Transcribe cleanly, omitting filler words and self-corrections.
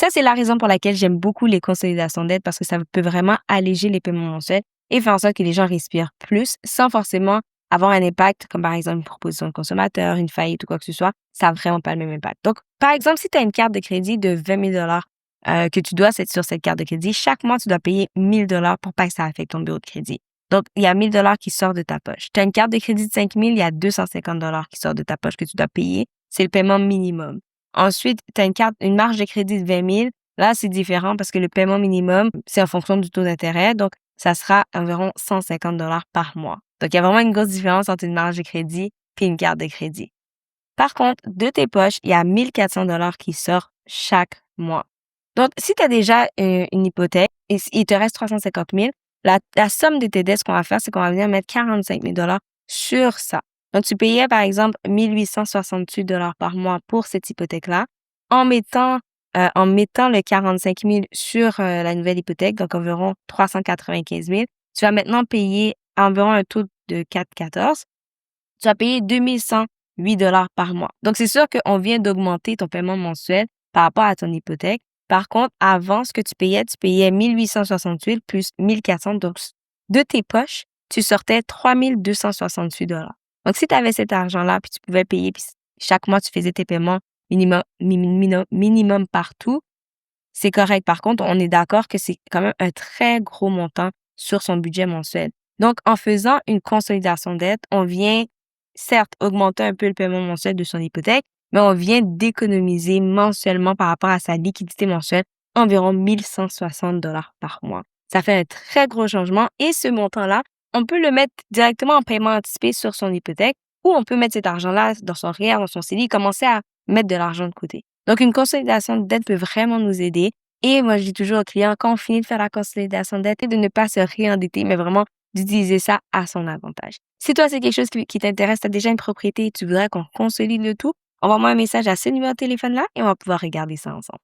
Ça, c'est la raison pour laquelle j'aime beaucoup les consolidations d'aide parce que ça peut vraiment alléger les paiements mensuels et faire en sorte que les gens respirent plus sans forcément avoir un impact, comme par exemple une proposition de consommateur, une faillite ou quoi que ce soit. Ça n'a vraiment pas le même impact. Donc, par exemple, si tu as une carte de crédit de 20 000 que tu dois sur cette carte de crédit, chaque mois, tu dois payer 1 000 pour pas que ça affecte ton bureau de crédit. Donc, il y a 1 000 qui sortent de ta poche. Tu as une carte de crédit de 5 000, il y a 250 qui sortent de ta poche que tu dois payer. C'est le paiement minimum. Ensuite, tu as une marge de crédit de 20 000. Là, c'est différent parce que le paiement minimum, c'est en fonction du taux d'intérêt. Donc, ça sera environ 150 par mois. Donc, il y a vraiment une grosse différence entre une marge de crédit et une carte de crédit. Par contre, de tes poches, il y a 1 400 qui sortent chaque mois. Donc, si tu as déjà une hypothèque et il te reste 350 000, la somme de tes dettes, ce qu'on va faire, c'est qu'on va venir mettre 45 000 sur ça. Donc, tu payais, par exemple, 1 868 par mois pour cette hypothèque-là en mettant le 45 000 sur la nouvelle hypothèque, donc environ 395 000. Tu vas maintenant payer environ un taux de 4,14. Tu vas payer 2 108 par mois. Donc, c'est sûr qu'on vient d'augmenter ton paiement mensuel par rapport à ton hypothèque. Par contre, avant, ce que tu payais 1 868 plus 1 400. Donc, de tes poches, tu sortais 3 268 Donc, si tu avais cet argent-là, puis tu pouvais payer, puis chaque mois, tu faisais tes paiements minimum partout, c'est correct. Par contre, on est d'accord que c'est quand même un très gros montant sur son budget mensuel. Donc, en faisant une consolidation d'aide, on vient, certes, augmenter un peu le paiement mensuel de son hypothèque, mais on vient d'économiser mensuellement par rapport à sa liquidité mensuelle environ 1 160 par mois. Ça fait un très gros changement et ce montant-là, on peut le mettre directement en paiement anticipé sur son hypothèque ou on peut mettre cet argent-là dans son REER, dans son CELI et commencer à mettre de l'argent de côté. Donc, une consolidation de dette peut vraiment nous aider. Et moi, je dis toujours aux clients, quand on finit de faire la consolidation de dette, c'est de ne pas se réendetter, mais vraiment d'utiliser ça à son avantage. Si toi, c'est quelque chose qui t'intéresse, tu as déjà une propriété et tu voudrais qu'on consolide le tout, envoie-moi un message à ce numéro de téléphone-là et on va pouvoir regarder ça ensemble.